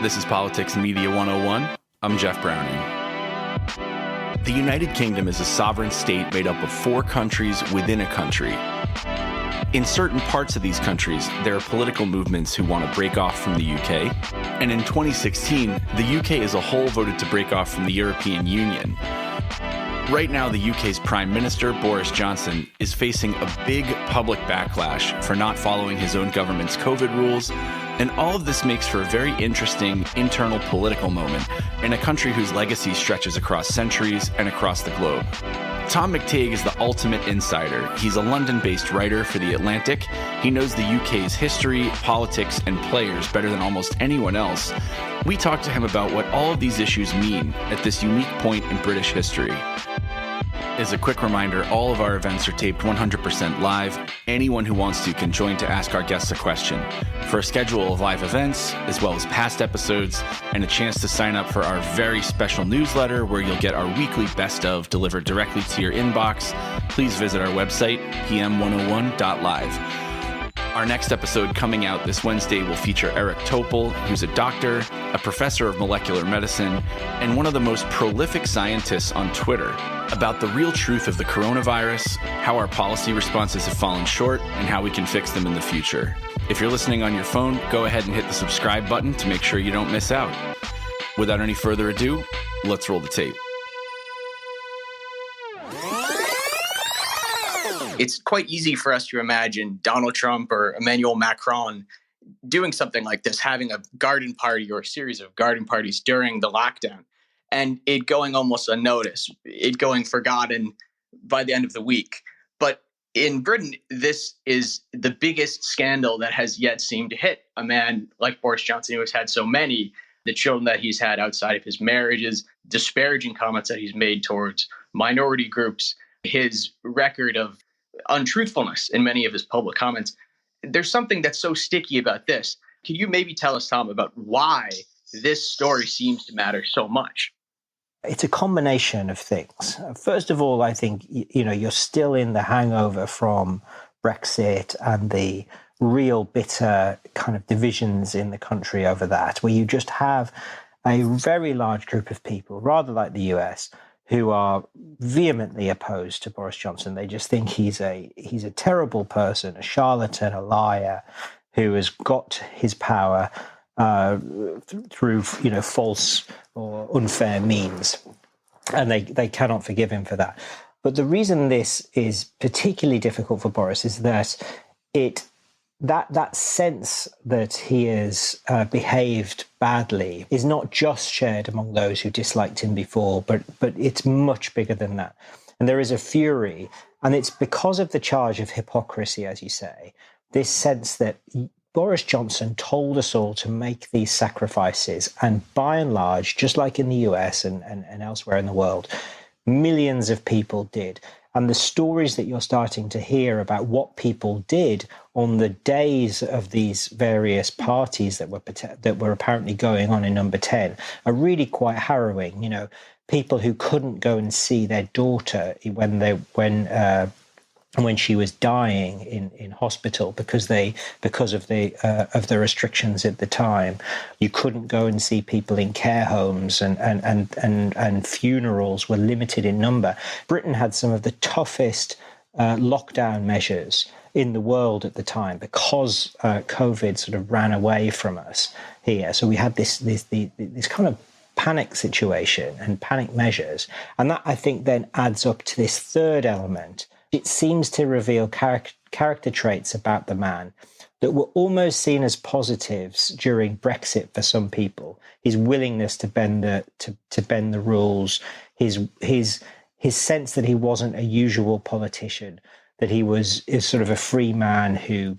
This is Politics and Media 101. I'm Jeff Browning. The United Kingdom is a sovereign state made up of 4 countries within a country. In certain parts of these countries, there are political movements who want to break off from the UK. And in 2016, the UK as a whole voted to break off from the European Union. Right now, the UK's Prime Minister, Boris Johnson, is facing a big public backlash for not following his own government's COVID rules. And all of this makes for a very interesting internal political moment in a country whose legacy stretches across centuries and across the globe. Tom McTague is the ultimate insider. He's a London-based writer for The Atlantic. He knows the UK's history, politics, and players better than almost anyone else. We talked to him about what all of these issues mean at this unique point in British history. As a quick reminder, all of our events are taped 100% live. Anyone who wants to can join to ask our guests a question. For a schedule of live events, as well as past episodes, and a chance to sign up for our very special newsletter where you'll get our weekly best of delivered directly to your inbox, please visit our website, pm101.live. Our next episode coming out this Wednesday will feature Eric Topol, who's a doctor, a professor of molecular medicine, and one of the most prolific scientists on Twitter, about the real truth of the coronavirus, how our policy responses have fallen short, and how we can fix them in the future. If you're listening on your phone, go ahead and hit the subscribe button to make sure you don't miss out. Without any further ado, let's roll the tape. It's quite easy for us to imagine Donald Trump or Emmanuel Macron doing something like this, having a garden party or a series of garden parties during the lockdown, and it going almost unnoticed, it going forgotten by the end of the week. But in Britain, this is the biggest scandal that has yet seemed to hit a man like Boris Johnson, who has had so many, the children that he's had outside of his marriages, disparaging comments that he's made towards minority groups, his record of untruthfulness in many of his public comments. There's something that's so sticky about this. Can you maybe tell us, Tom, about why this story seems to matter so much? It's a combination of things. First of all, I think, you're still in the hangover from Brexit and the real bitter kind of divisions in the country over that, where you just have a very large group of people, rather like the US, who are vehemently opposed to Boris Johnson. They just think he's a terrible person, a charlatan, a liar, who has got his power through false or unfair means, and they cannot forgive him for that. But the reason this is particularly difficult for Boris is that that sense that he has behaved badly is not just shared among those who disliked him before, but it's much bigger than that. And there is a fury, and it's because of the charge of hypocrisy, as you say, this sense that Boris Johnson told us all to make these sacrifices, and by and large, just like in the US and elsewhere in the world, millions of people did. And the stories that you're starting to hear about what people did on the days of these various parties that were apparently going on in Number 10 are really quite harrowing. People who couldn't go and see their daughter when she was dying in hospital because of the restrictions at the time. You couldn't go and see people in care homes, and funerals were limited in number. Britain had some of the toughest lockdown measures in the world at the time because COVID sort of ran away from us here. So we had this kind of panic situation and panic measures, and that, I think, then adds up to this third element. It seems to reveal character traits about the man that were almost seen as positives during Brexit for some people. His willingness to bend the rules, his sense that he wasn't a usual politician, that he is sort of a free man who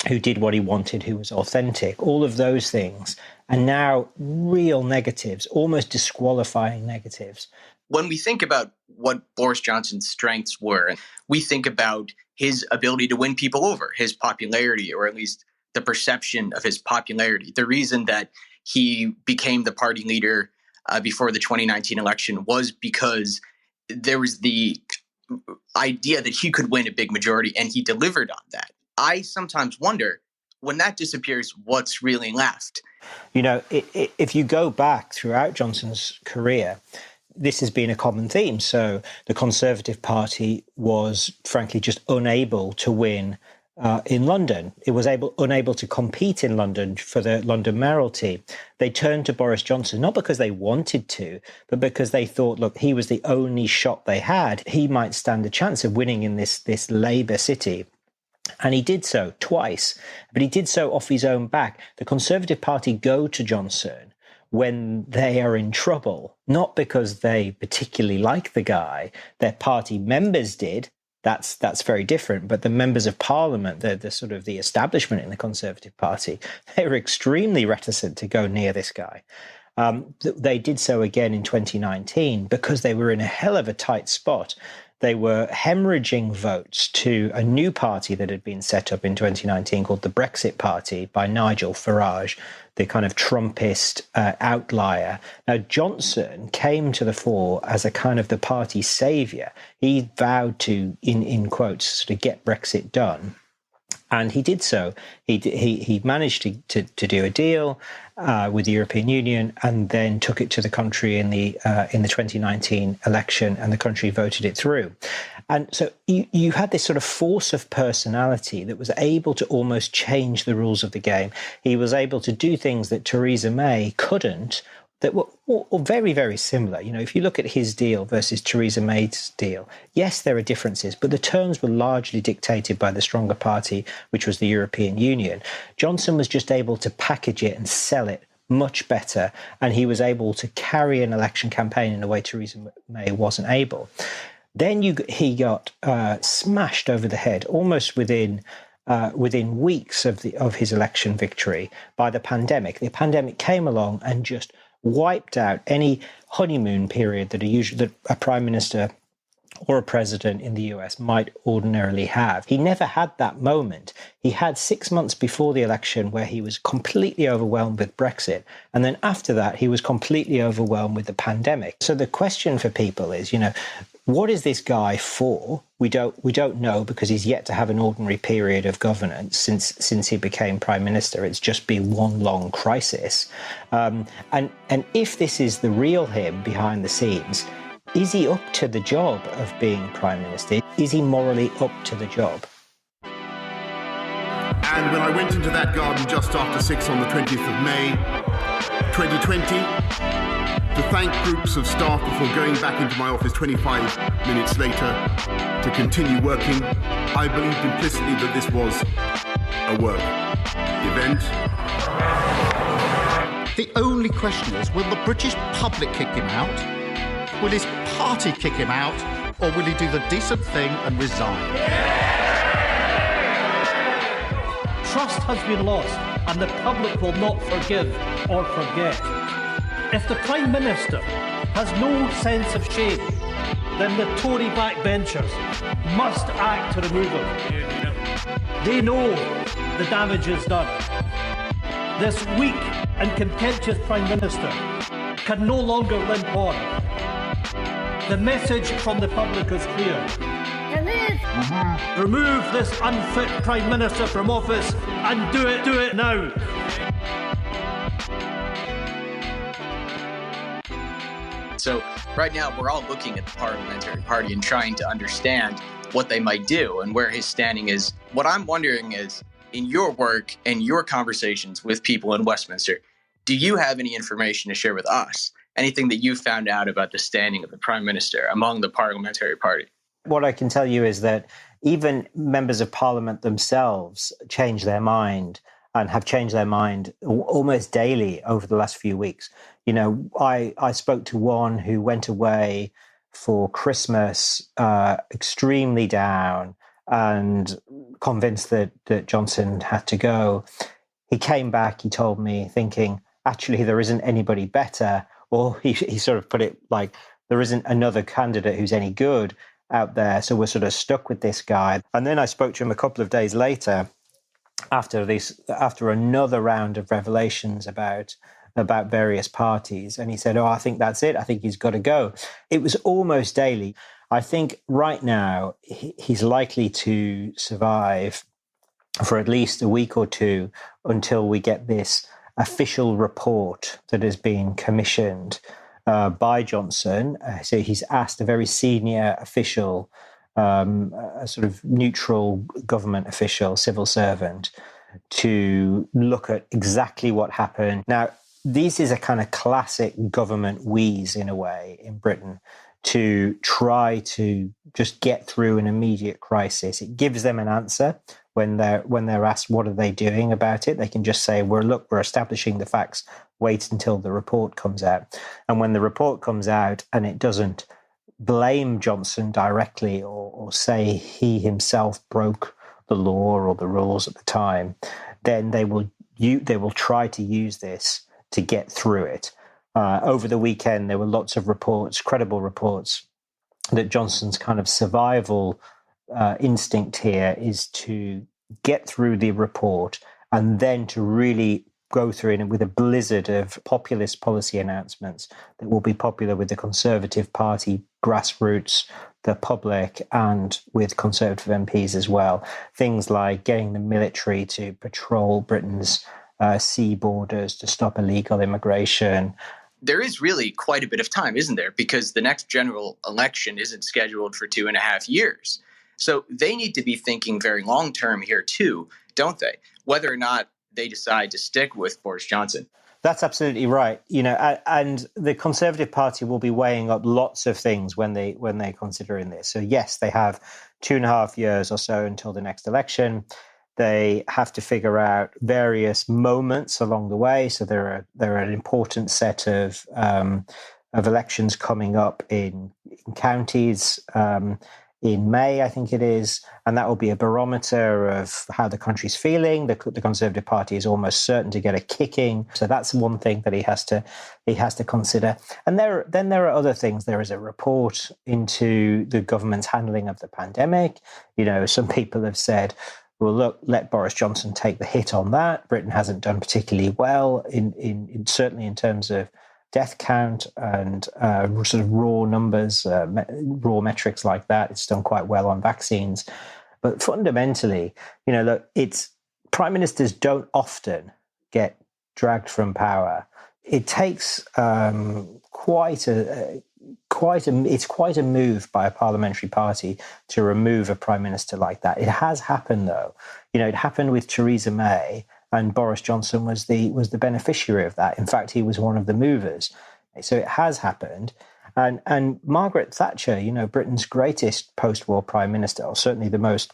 did what he wanted, who was authentic. All of those things are now real negatives, almost disqualifying negatives. When we think about what Boris Johnson's strengths were, we think about his ability to win people over, his popularity, or at least the perception of his popularity. The reason that he became the party leader before the 2019 election was because there was the idea that he could win a big majority, and he delivered on that. I sometimes wonder, when that disappears, what's really left? You know, if you go back throughout Johnson's career, this has been a common theme. So the Conservative Party was, frankly, just unable to win in London. It was unable to compete in London for the London mayoralty. They turned to Boris Johnson, not because they wanted to, but because they thought, look, he was the only shot they had. He might stand a chance of winning in this Labour city. And he did so twice, but he did so off his own back. The Conservative Party go to Johnson when they are in trouble, not because they particularly like the guy. Their party members did. That's very different. But the members of Parliament, the sort of the establishment in the Conservative Party, they were extremely reticent to go near this guy. They did so again in 2019 because they were in a hell of a tight spot. They were hemorrhaging votes to a new party that had been set up in 2019 called the Brexit Party by Nigel Farage, the kind of Trumpist outlier. Now, Johnson came to the fore as a kind of the party's saviour. He vowed to, in quotes, sort of get Brexit done. And he did so. He managed to do a deal with the European Union, and then took it to the country in the 2019 election, and the country voted it through. And so you had this sort of force of personality that was able to almost change the rules of the game. He was able to do things that Theresa May couldn't, that were very, very similar. You know, if you look at his deal versus Theresa May's deal, yes, there are differences, but the terms were largely dictated by the stronger party, which was the European Union. Johnson was just able to package it and sell it much better, and he was able to carry an election campaign in a way Theresa May wasn't able. Then he got smashed over the head almost within weeks of his election victory by the pandemic. The pandemic came along and just wiped out any honeymoon period that a prime minister or a president in the US might ordinarily have. He never had that moment. He had 6 months before the election where he was completely overwhelmed with Brexit. And then after that, he was completely overwhelmed with the pandemic. So the question for people is, you know, what is this guy for? We don't know, because he's yet to have an ordinary period of governance since he became prime minister. It's just been one long crisis. And if this is the real him behind the scenes, is he up to the job of being prime minister? Is he morally up to the job? And when I went into that garden just after 6 on the 20th of May, 2020, to thank groups of staff before going back into my office 25 minutes later to continue working, I believed implicitly that this was a work event. The only question is, will the British public kick him out? Will his party kick him out? Or will he do the decent thing and resign? Trust has been lost, and the public will not forgive or forget. If the Prime Minister has no sense of shame, then the Tory backbenchers must act to remove him. They know the damage is done. This weak and contentious Prime Minister can no longer limp on. The message from the public is clear. Remove this unfit Prime Minister from office, and do it now. So right now, we're all looking at the Parliamentary Party and trying to understand what they might do and where his standing is. What I'm wondering is, in your work and your conversations with people in Westminster, do you have any information to share with us? Anything that you found out about the standing of the Prime Minister among the Parliamentary Party? What I can tell you is that even members of Parliament themselves change their mind, and have changed their mind almost daily over the last few weeks. You know, I spoke to one who went away for Christmas extremely down and convinced that Johnson had to go. He came back, he told me, thinking, actually, there isn't anybody better. Or he sort of put it like, there isn't another candidate who's any good out there. So we're sort of stuck with this guy. And then I spoke to him a couple of days later, after another round of revelations about various parties. And he said, I think that's it. I think he's got to go. It was almost daily. I think right now he's likely to survive for at least a week or two until we get this official report that has been commissioned by Johnson. So he's asked a very senior official, a sort of neutral government official, civil servant, to look at exactly what happened. Now, this is a kind of classic government wheeze in a way in Britain to try to just get through an immediate crisis. It gives them an answer when they're asked what are they doing about it. They can just say, we're establishing the facts, wait until the report comes out. And when the report comes out and it doesn't blame Johnson directly or say he himself broke the law or the rules at the time, then they will try to use this to get through it. Over the weekend, there were lots of reports, credible reports, that Johnson's kind of survival instinct here is to get through the report and then to really go through it with a blizzard of populist policy announcements that will be popular with the Conservative Party grassroots, the public, and with Conservative MPs as well. Things like getting the military to patrol Britain's sea borders to stop illegal immigration. There is really quite a bit of time, isn't there? Because the next general election isn't scheduled for 2.5 years. So they need to be thinking very long term here too, don't they? Whether or not they decide to stick with Boris Johnson. That's absolutely right. And the Conservative Party will be weighing up lots of things when they're considering this. So yes, they have 2.5 years or so until the next election. They have to figure out various moments along the way. So there are an important set of elections coming up in counties in May, I think it is, and that will be a barometer of how the country's feeling. The Conservative Party is almost certain to get a kicking, so that's one thing that he has to consider. And then there are other things. There is a report into the government's handling of the pandemic. Some people have said, well, look, let Boris Johnson take the hit on that. Britain hasn't done particularly well in certainly in terms of death count and sort of raw numbers, raw metrics like that. It's done quite well on vaccines. But fundamentally, look, prime ministers don't often get dragged from power. It takes quite a move by a parliamentary party to remove a prime minister like that. It has happened, though. It happened with Theresa May, and Boris Johnson was the beneficiary of that. In fact, he was one of the movers. So it has happened. And Margaret Thatcher, Britain's greatest post-war prime minister, or certainly the most,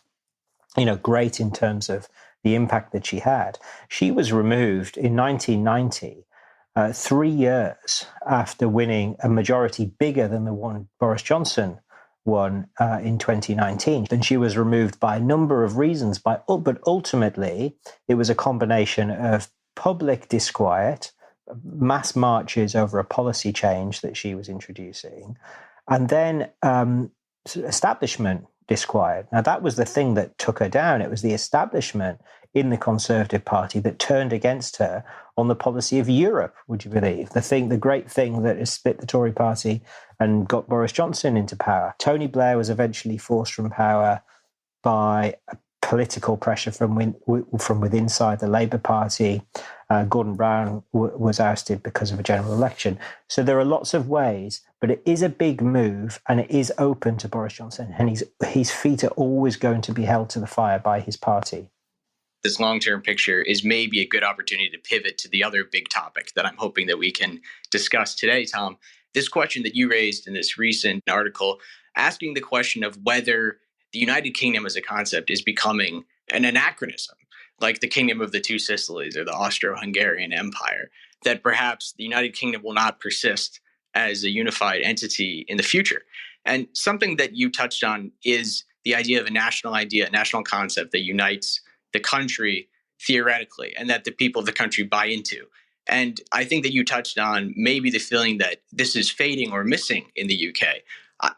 great in terms of the impact that she had, she was removed in 1990, 3 years after winning a majority bigger than the one Boris Johnson won in 2019. And she was removed by a number of reasons, but ultimately it was a combination of public disquiet, mass marches over a policy change that she was introducing, and then establishment disquiet. Now, that was the thing that took her down. It was the establishment in the Conservative Party that turned against her on the policy of Europe, would you believe? The great thing that has split the Tory party and got Boris Johnson into power. Tony Blair was eventually forced from power by political pressure from within inside the Labour Party. Gordon Brown was ousted because of a general election. So there are lots of ways, but it is a big move and it is open to Boris Johnson, and his feet are always going to be held to the fire by his party. This long-term picture is maybe a good opportunity to pivot to the other big topic that I'm hoping that we can discuss today, Tom. This question that you raised in this recent article, asking the question of whether the United Kingdom as a concept is becoming an anachronism, like the Kingdom of the Two Sicilies or the Austro-Hungarian Empire, that perhaps the United Kingdom will not persist as a unified entity in the future. And something that you touched on is the idea of a national concept that unites the country theoretically, and that the people of the country buy into. And I think that you touched on maybe the feeling that this is fading or missing in the UK.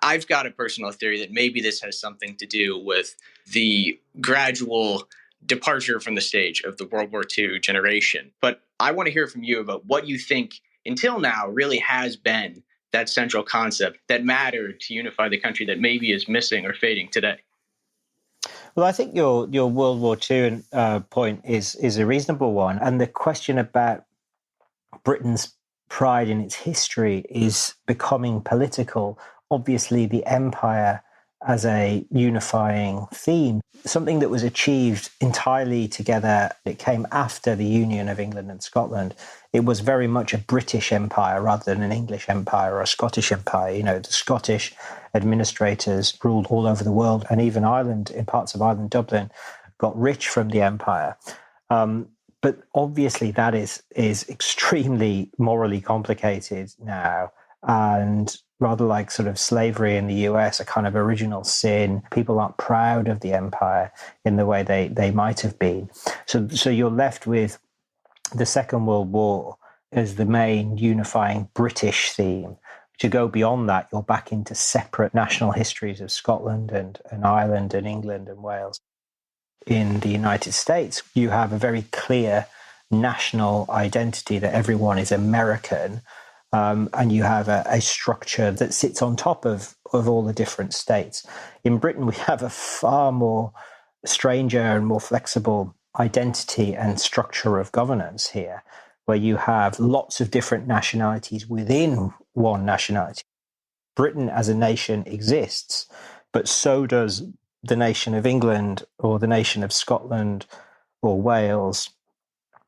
I've got a personal theory that maybe this has something to do with the gradual departure from the stage of the World War II generation. But I want to hear from you about what you think until now really has been that central concept that mattered to unify the country that maybe is missing or fading today. Well, I think your World War II point is a reasonable one. And the question about Britain's pride in its history is becoming political. Obviously, the empire as a unifying theme, something that was achieved entirely together. It came after the union of England and Scotland. It was very much a British empire rather than an English empire or a Scottish empire. You know, the Scottish administrators ruled all over the world, and even Ireland, in parts of Ireland, Dublin, got rich from the empire. But obviously that is extremely morally complicated now, and rather like sort of slavery in the US, a kind of original sin. People aren't proud of the empire in the way they might have been. So you're left with the Second World War as the main unifying British theme. To go beyond that, you're back into separate national histories of Scotland and Ireland and England and Wales. In the United States, you have a very clear national identity that everyone is American, and you have a structure that sits on top of all the different states. In Britain, we have a far more stranger and more flexible identity and structure of governance here, where you have lots of different nationalities within one nationality. Britain as a nation exists, but so does the nation of England or the nation of Scotland or Wales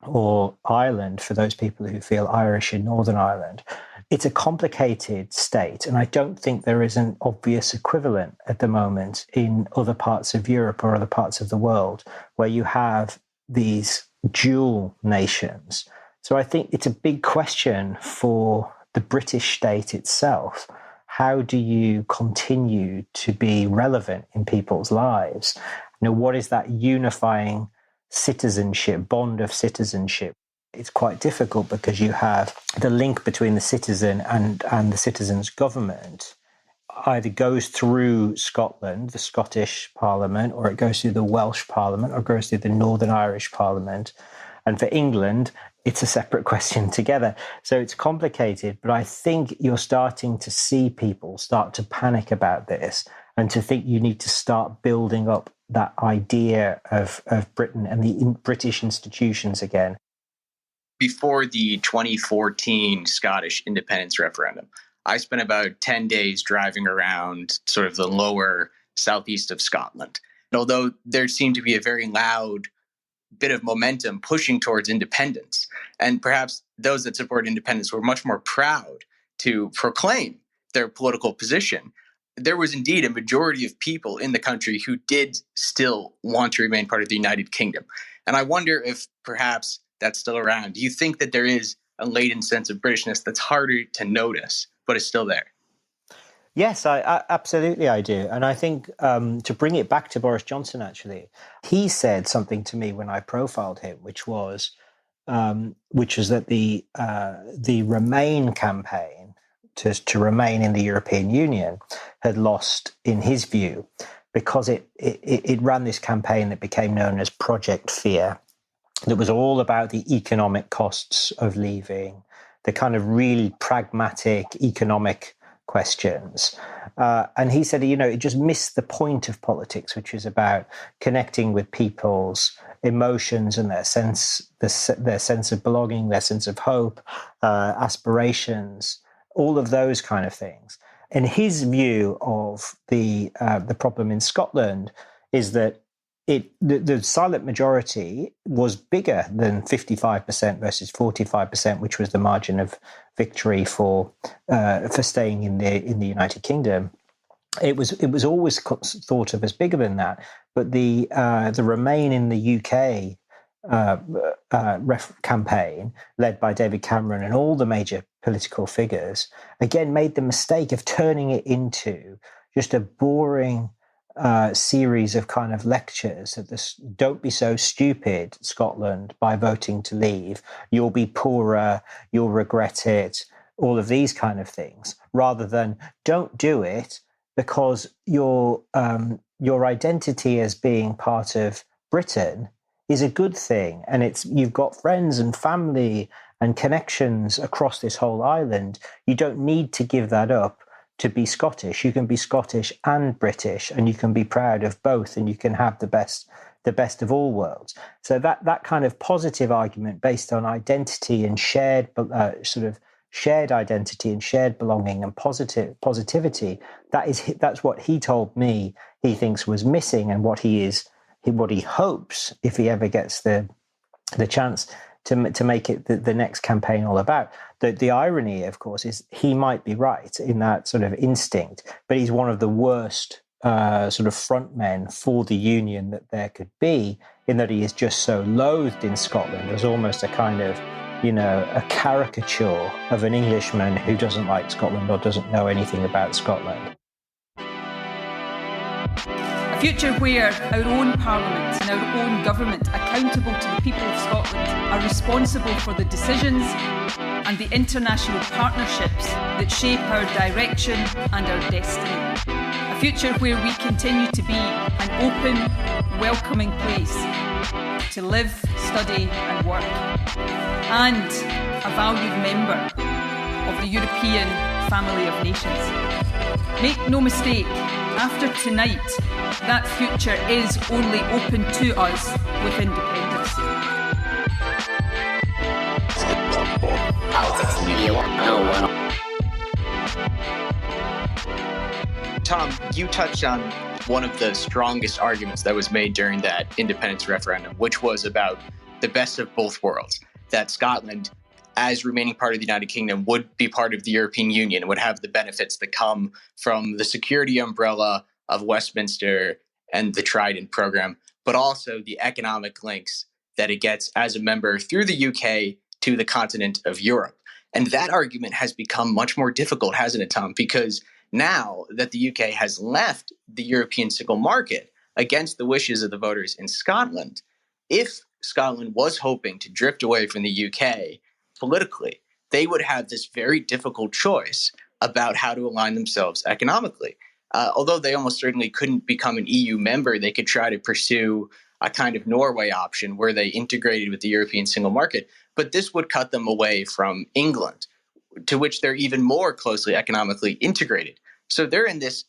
or Ireland, for those people who feel Irish in Northern Ireland. It's a complicated state, and I don't think there is an obvious equivalent at the moment in other parts of Europe or other parts of the world where you have these dual nations. So I think it's a big question for the British state itself. How do you continue to be relevant in people's lives? You know, what is that unifying citizenship, bond of citizenship? It's quite difficult because you have the link between the citizen and the citizen's government either goes through Scotland, the Scottish Parliament, or it goes through the Welsh Parliament, or goes through the Northern Irish Parliament. And for England, it's a separate question together. So it's complicated, but I think you're starting to see people start to panic about this and to think you need to start building up that idea of Britain and the British institutions again. Before the 2014 Scottish independence referendum, I spent about 10 days driving around sort of the lower southeast of Scotland. And although there seemed to be a very loud bit of momentum pushing towards independence, and perhaps those that support independence were much more proud to proclaim their political position, there was indeed a majority of people in the country who did still want to remain part of the United Kingdom. And I wonder if perhaps that's still around. Do you think that there is a latent sense of Britishness that's harder to notice, but is still there? Yes, I absolutely I do. And I think to bring it back to Boris Johnson, actually, he said something to me when I profiled him, which was that the Remain campaign to remain in the European Union had lost, in his view, because it ran this campaign that became known as Project Fear, that was all about the economic costs of leaving, the kind of really pragmatic economic questions. And he said, you know, it just missed the point of politics, which is about connecting with people's emotions and their sense of belonging, their sense of hope, aspirations, all of those kind of things. And his view of the problem in Scotland is that the silent majority was bigger than 55% versus 45%, which was the margin of victory for staying in the United Kingdom. It was always thought of as bigger than that, but the Remain in the UK campaign, led by David Cameron and all the major political figures, again made the mistake of turning it into just a boring series of kind of lectures of this, don't be so stupid, Scotland, by voting to leave. You'll be poorer, you'll regret it, all of these kind of things, rather than don't do it because your identity as being part of Britain is a good thing. And you've got friends and family and connections across this whole island. You don't need to give that up to be Scottish. You can be Scottish and British, and you can be proud of both, and you can have the best of all worlds. So that kind of positive argument based on identity and shared identity and shared belonging and positivity, that's what he told me he thinks was missing, and what he hopes, if he ever gets the chance to make it the next campaign all about. The irony, of course, is he might be right in that sort of instinct, but he's one of the worst sort of front men for the union that there could be, in that he is just so loathed in Scotland as almost a kind of, a caricature of an Englishman who doesn't like Scotland or doesn't know anything about Scotland. A future where our own Parliament and our own government, accountable to the people of Scotland, are responsible for the decisions and the international partnerships that shape our direction and our destiny. A future where we continue to be an open, welcoming place to live, study and work, and a valued member of the European family of nations. Make no mistake, after tonight, that future is only open to us with independence. Tom, you touched on one of the strongest arguments that was made during that independence referendum, which was about the best of both worlds, that Scotland, as remaining part of the United Kingdom, would be part of the European Union and would have the benefits that come from the security umbrella of Westminster and the Trident program, but also the economic links that it gets as a member through the UK to the continent of Europe. And that argument has become much more difficult, hasn't it, Tom? Because now that the UK has left the European single market against the wishes of the voters in Scotland, if Scotland was hoping to drift away from the UK politically, they would have this very difficult choice about how to align themselves economically. Although they almost certainly couldn't become an EU member, they could try to pursue a kind of Norway option where they integrated with the European single market. But this would cut them away from England, to which they're even more closely economically integrated. So they're in this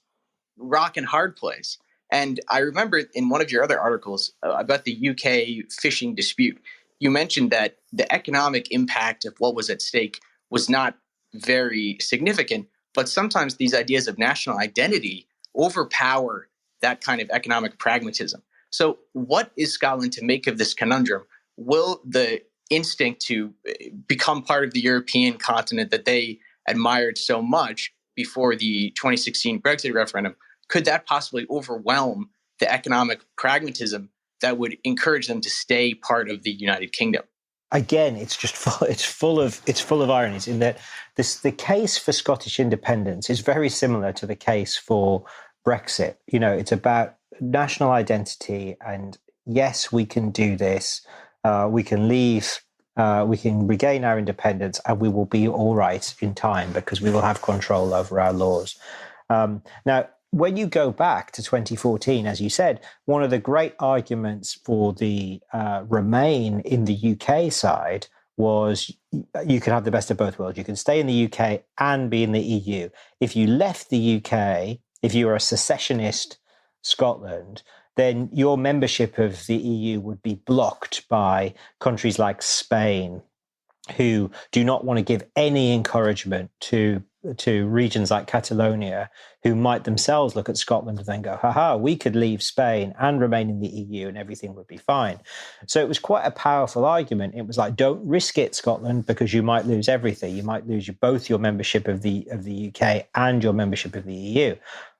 rock and hard place. And I remember in one of your other articles about the UK fishing dispute, you mentioned that the economic impact of what was at stake was not very significant, but sometimes these ideas of national identity overpower that kind of economic pragmatism. So what is Scotland to make of this conundrum? Will the instinct to become part of the European continent that they admired so much before the 2016 Brexit referendum, could that possibly overwhelm the economic pragmatism that would encourage them to stay part of the United Kingdom? Again, it's just full of ironies in that the case for Scottish independence is very similar to the case for Brexit. It's about national identity, and yes, we can do this. We can leave. We can regain our independence, and we will be all right in time because we will have control over our laws. Now, when you go back to 2014, as you said, one of the great arguments for the Remain in the UK side was you could have the best of both worlds. You can stay in the UK and be in the EU. If you left the UK, if you were a secessionist Scotland, then your membership of the EU would be blocked by countries like Spain, who do not want to give any encouragement to regions like Catalonia, who might themselves look at Scotland and then go, haha, we could leave Spain and remain in the EU and everything would be fine. So it was quite a powerful argument. It was like, don't risk it, Scotland, because you might lose everything. You might lose both your membership of the UK and your membership of the EU.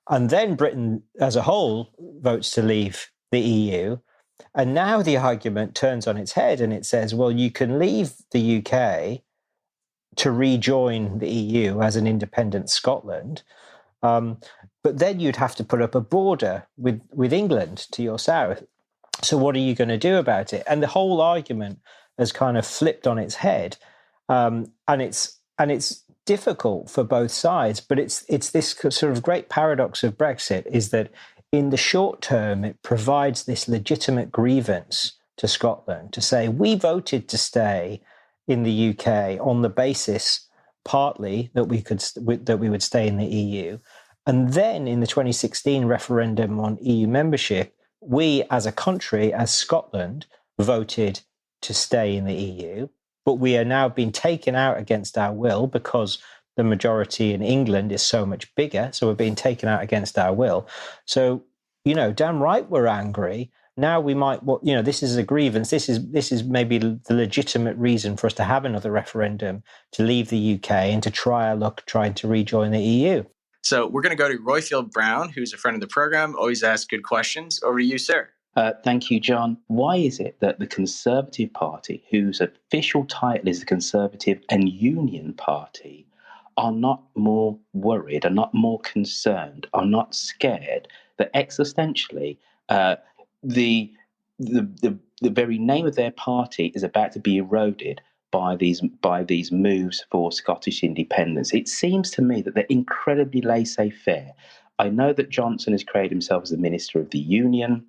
And then Britain as a whole votes to leave the EU. And now the argument turns on its head and it says, well, you can leave the UK to rejoin the EU as an independent Scotland, but then you'd have to put up a border with England to your south. So what are you going to do about it? And the whole argument has kind of flipped on its head, and it's difficult for both sides. But it's this sort of great paradox of Brexit is that in the short term it provides this legitimate grievance to Scotland to say we voted to stay in the UK on the basis partly that we would stay in the EU. And then in the 2016 referendum on EU membership, we as a country, as Scotland, voted to stay in the EU, but we are now being taken out against our will because the majority in England is so much bigger. So we're being taken out against our will. So, damn right we're angry. Now we might, this is a grievance. This is maybe the legitimate reason for us to have another referendum to leave the UK and to try our luck trying to rejoin the EU. So we're going to go to Royfield Brown, who's a friend of the program, always asks good questions. Over to you, sir. Thank you, John. Why is it that the Conservative Party, whose official title is the Conservative and Union Party, are not more worried, are not more concerned, are not scared that existentially the very name of their party is about to be eroded by these moves for Scottish independence? It seems to me that they're incredibly laissez-faire. I know that Johnson has created himself as the Minister of the Union,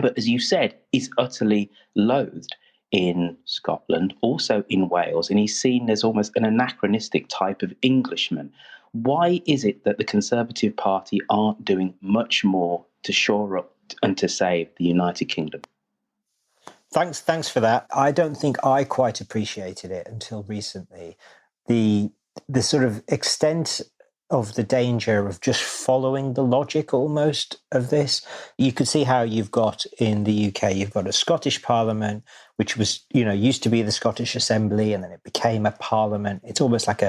but as you said, he's utterly loathed in Scotland, also in Wales, and he's seen as almost an anachronistic type of Englishman. Why is it that the Conservative Party aren't doing much more to shore up and to save the United Kingdom? Thanks for that. I don't think I quite appreciated it until recently. The sort of extent of the danger of just following the logic almost of this. You could see how you've got in the UK, you've got a Scottish Parliament, which was, used to be the Scottish Assembly, and then it became a Parliament. It's almost like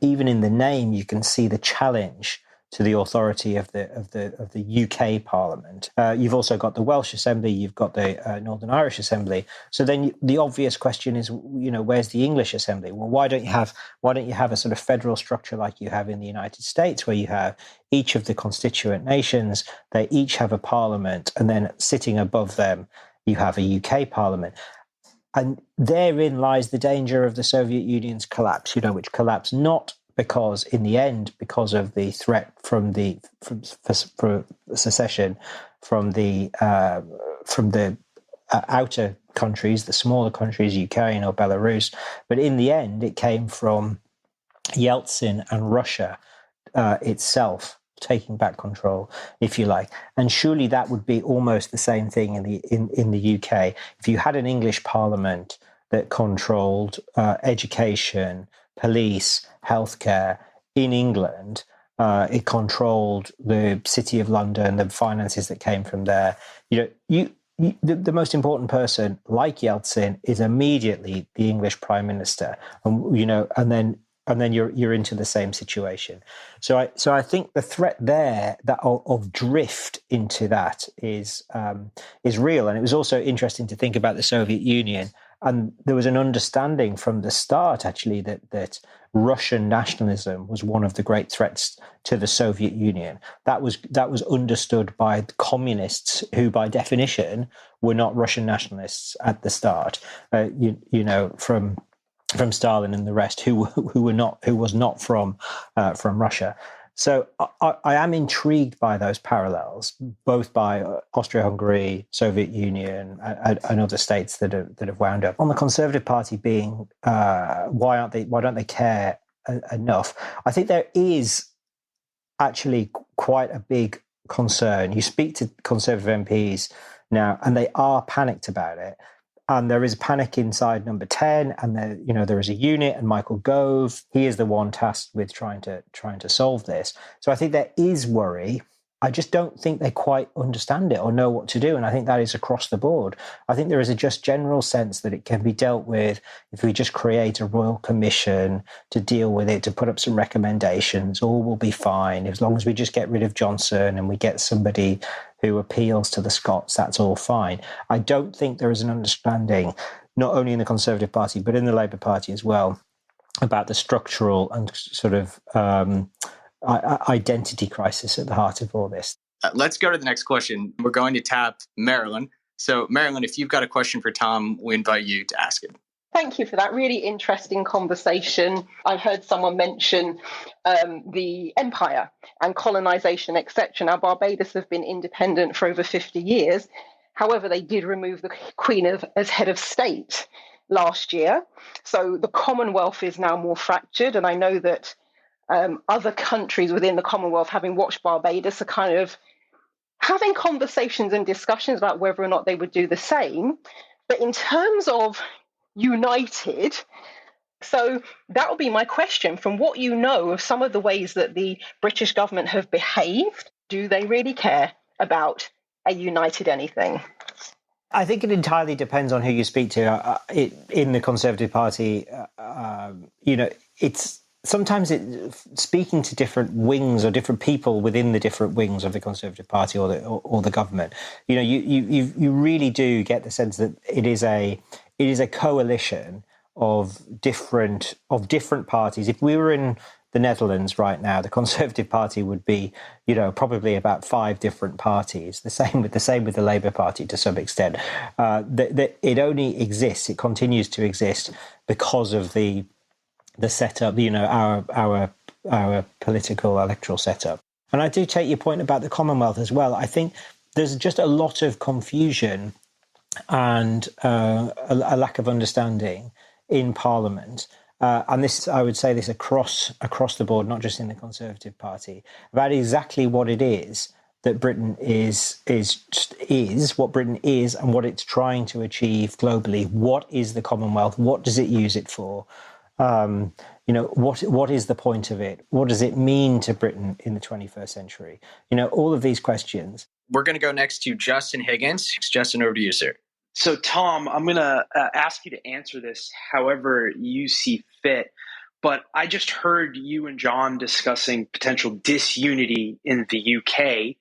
even in the name, you can see the challenge to the authority of the UK Parliament. You've also got the Welsh Assembly, you've got the Northern Irish Assembly. So then the obvious question is, where's the English Assembly? Well, why don't you have a sort of federal structure like you have in the United States, where you have each of the constituent nations, they each have a parliament, and then sitting above them, you have a UK Parliament. And therein lies the danger of the Soviet Union's collapse, which collapsed not because in the end, because of the threat from secession from the outer countries, the smaller countries, Ukraine or Belarus, but in the end, it came from Yeltsin and Russia itself taking back control, if you like. And surely that would be almost the same thing in the UK. If you had an English Parliament that controlled education, police, healthcare in England, it controlled the City of London, the finances that came from there. The most important person, like Yeltsin, is immediately the English Prime Minister, and then you're into the same situation. So I think the threat there of drift into that is real, and it was also interesting to think about the Soviet Union. And there was an understanding from the start, actually, that Russian nationalism was one of the great threats to the Soviet Union. That was understood by the communists, who, by definition, were not Russian nationalists at the start. From Stalin and the rest, who was not from Russia. So I am intrigued by those parallels, both by Austria-Hungary, Soviet Union, and other states that have wound up. On the Conservative Party being, why don't they care enough? I think there is actually quite a big concern. You speak to Conservative MPs now, and they are panicked about it. And there is panic inside Number 10, and there is a unit, and Michael Gove, he is the one tasked with trying to solve this. So I think there is worry. I just don't think they quite understand it or know what to do, and I think that is across the board. I think there is a just general sense that it can be dealt with if we just create a royal commission to deal with it, to put up some recommendations. All will be fine as long as we just get rid of Johnson and we get somebody who appeals to the Scots. That's all fine. I don't think there is an understanding, not only in the Conservative Party but in the Labour Party as well, about the structural and sort of identity crisis at the heart of all this. Let's go to the next question. We're going to tap Marilyn. So, Marilyn, if you've got a question for Tom, we invite you to ask it. Thank you for that really interesting conversation. I've heard someone mention the empire and colonization, etc. Now, Barbados have been independent for over 50 years. However, they did remove the Queen as head of state. last year. So the Commonwealth is now more fractured. And I know that other countries within the Commonwealth, having watched Barbados, are kind of having conversations and discussions about whether or not they would do the same. But in terms of united, so that would be my question. From what you know of some of the ways that the British government have behaved, do they really care about a united anything? I think it entirely depends on who you speak to. In the Conservative Party, it's sometimes speaking to different wings or different people within the different wings of the Conservative Party or the government. You really do get the sense that it is a coalition of different parties. If we were in the Netherlands right now, the Conservative Party would be, probably about 5 different parties. The same with the Labour Party to some extent. It only exists. It continues to exist because of the setup. Our political electoral setup. And I do take your point about the Commonwealth as well. I think there's just a lot of confusion and a lack of understanding in Parliament. And this, I would say this across the board, not just in the Conservative Party, about exactly what it is that Britain is what Britain is and what it's trying to achieve globally. What is the Commonwealth? What does it use it for? What is the point of it? What does it mean to Britain in the 21st century? All of these questions. We're going to go next to Justin Higgins. Justin, over to you, sir. So, Tom, I'm going to ask you to answer this however you see fit. But I just heard you and John discussing potential disunity in the UK.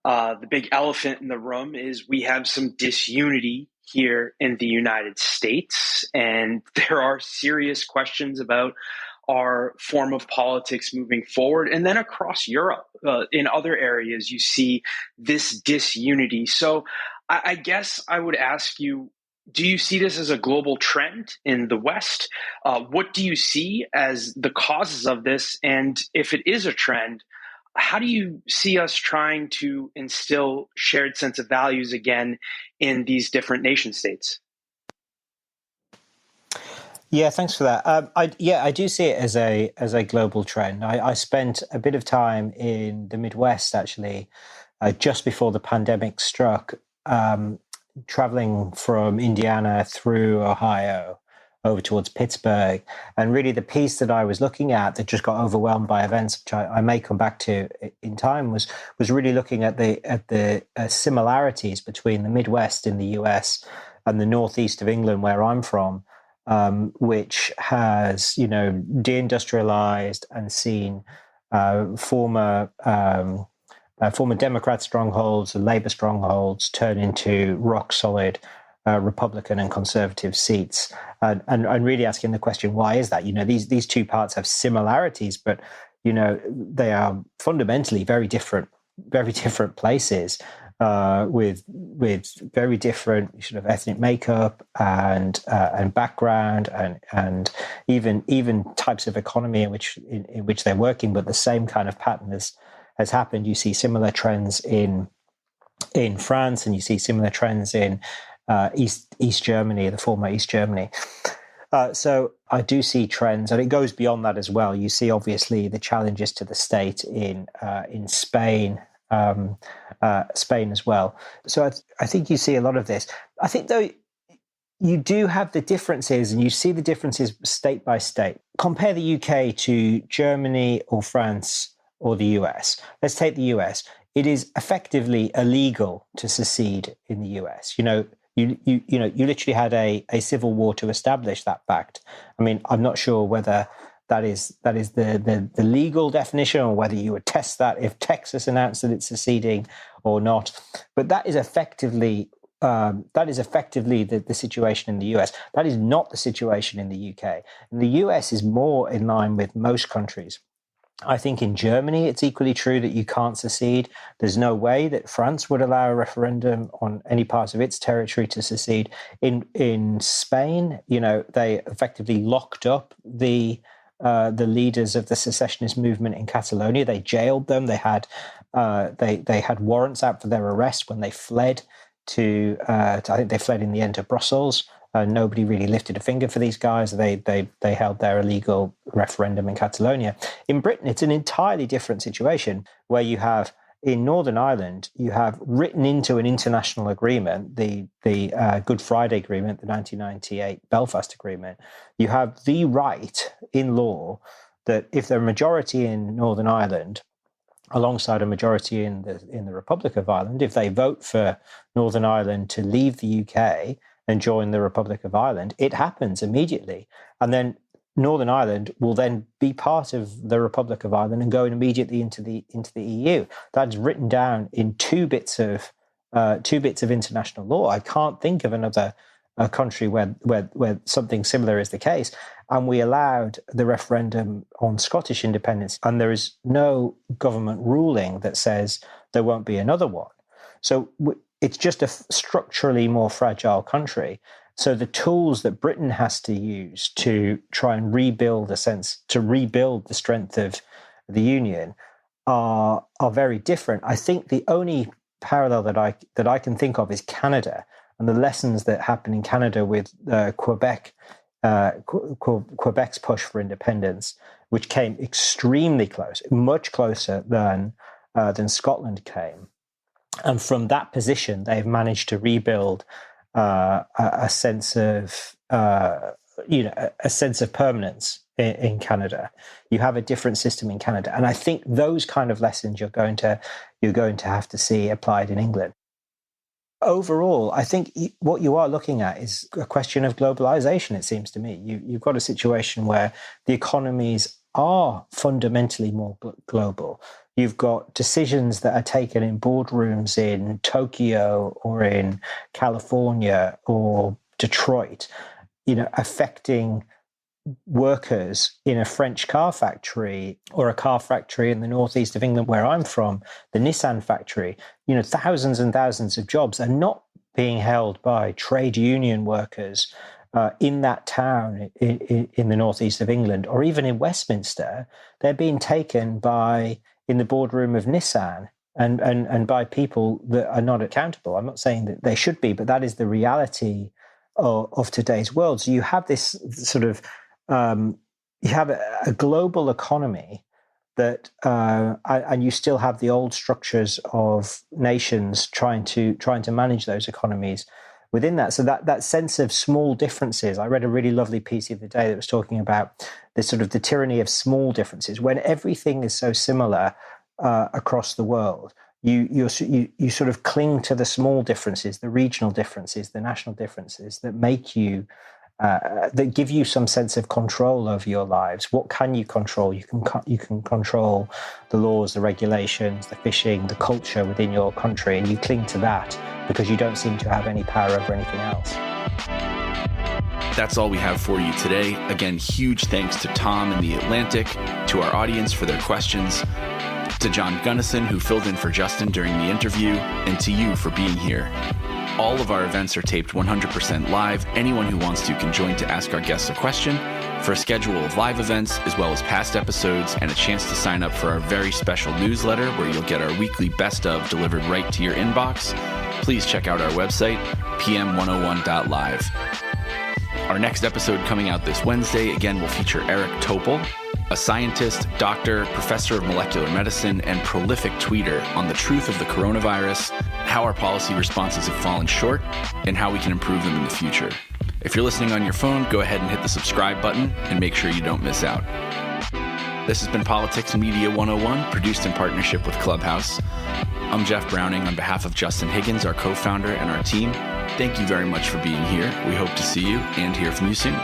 The big elephant in the room is we have some disunity here in the United States, and there are serious questions about our form of politics moving forward. And then across Europe, in other areas, you see this disunity. So I guess I would ask you, do you see this as a global trend in the West? What do you see as the causes of this? And if it is a trend, how do you see us trying to instill shared sense of values again in these different nation states? Yeah, thanks for that. I do see it as a global trend. I spent a bit of time in the Midwest, actually, just before the pandemic struck, traveling from Indiana through Ohio over towards Pittsburgh. And really the piece that I was looking at that just got overwhelmed by events, which I may come back to in time, was really looking at the similarities between the Midwest in the US and the northeast of England, where I'm from, which has, deindustrialized and seen former Democrat strongholds and Labour strongholds turn into rock solid Republican and Conservative seats, and really asking the question, why is that? These two parts have similarities, but they are fundamentally very different places, with very different sort of ethnic makeup and background and even types of economy in which they're working, but the same kind of pattern has happened. You see similar trends in France, and you see similar trends in East Germany, the former East Germany. So I do see trends, and it goes beyond that as well. You see, obviously, the challenges to the state in Spain, Spain as well. So I think you see a lot of this. I think, though, you do have the differences, and you see the differences state by state. Compare the UK to Germany or France or the US. Let's take the US. It is effectively illegal to secede in the US. You literally had a civil war to establish that fact. I mean, I'm not sure whether that is the legal definition, or whether you would test that if Texas announced that it's seceding or not. But that is effectively the situation in the US. That is not the situation in the UK. And the US is more in line with most countries. I think in Germany, it's equally true that you can't secede. There's no way that France would allow a referendum on any part of its territory to secede. In Spain, they effectively locked up the leaders of the secessionist movement in Catalonia. They jailed them. They had warrants out for their arrest when they fled to I think they fled in the end to Brussels. Nobody really lifted a finger for these guys. They held their illegal referendum in Catalonia. In Britain, it's an entirely different situation where you have, in Northern Ireland, you have written into an international agreement, the Good Friday Agreement, the 1998 Belfast Agreement. You have the right in law that if they're a majority in Northern Ireland, alongside a majority in the Republic of Ireland, if they vote for Northern Ireland to leave the UK and join the Republic of Ireland, it happens immediately. And then Northern Ireland will then be part of the Republic of Ireland and go immediately into the EU. That's written down in two bits of international law. I can't think of another country where something similar is the case. And we allowed the referendum on Scottish independence, and there is no government ruling that says there won't be another one. So it's just a structurally more fragile country. So the tools that Britain has to use to try and rebuild the strength of the Union are very different. I think the only parallel that I can think of is Canada and the lessons that happen in Canada with Quebec's push for independence, which came extremely close, much closer than Scotland came. And from that position, they've managed to rebuild a sense of permanence in Canada. You have a different system in Canada, and I think those kind of lessons you're going to have to see applied in England. Overall, I think what you are looking at is a question of globalization, it seems to me. You've got a situation where the economies are fundamentally more global. You've got decisions that are taken in boardrooms in Tokyo or in California or Detroit, affecting workers in a French car factory or a car factory in the northeast of England where I'm from, the Nissan factory. Thousands and thousands of jobs are not being held by trade union workers in that town in the northeast of England, or even in Westminster. They're being taken in the boardroom of Nissan and by people that are not accountable. I'm not saying that they should be, but that is the reality of today's world. So you have this sort of you have a global economy that, and you still have the old structures of nations trying to manage those economies within that. So that sense of small differences. I read a really lovely piece the other day that was talking about the tyranny of small differences. When everything is so similar across the world, you sort of cling to the small differences, the regional differences, the national differences that make you. That give you some sense of control over your lives. What can you control? You can control the laws, the regulations, the fishing, the culture within your country, and you cling to that because you don't seem to have any power over anything else. That's all we have for you today. Again, huge thanks to Tom in The Atlantic, to our audience for their questions, to John Gunnison, who filled in for Justin during the interview, and to you for being here. All of our events are taped 100% live. Anyone who wants to can join to ask our guests a question. For a schedule of live events, as well as past episodes, and a chance to sign up for our very special newsletter where you'll get our weekly best of delivered right to your inbox, please check out our website, pm101.live. Our next episode coming out this Wednesday, again, will feature Eric Topol, a scientist, doctor, professor of molecular medicine, and prolific tweeter on the truth of the coronavirus, how our policy responses have fallen short, and how we can improve them in the future. If you're listening on your phone, go ahead and hit the subscribe button and make sure you don't miss out. This has been Politics Media 101, produced in partnership with Clubhouse. I'm Jeff Browning on behalf of Justin Higgins, our co-founder, and our team. Thank you very much for being here. We hope to see you and hear from you soon.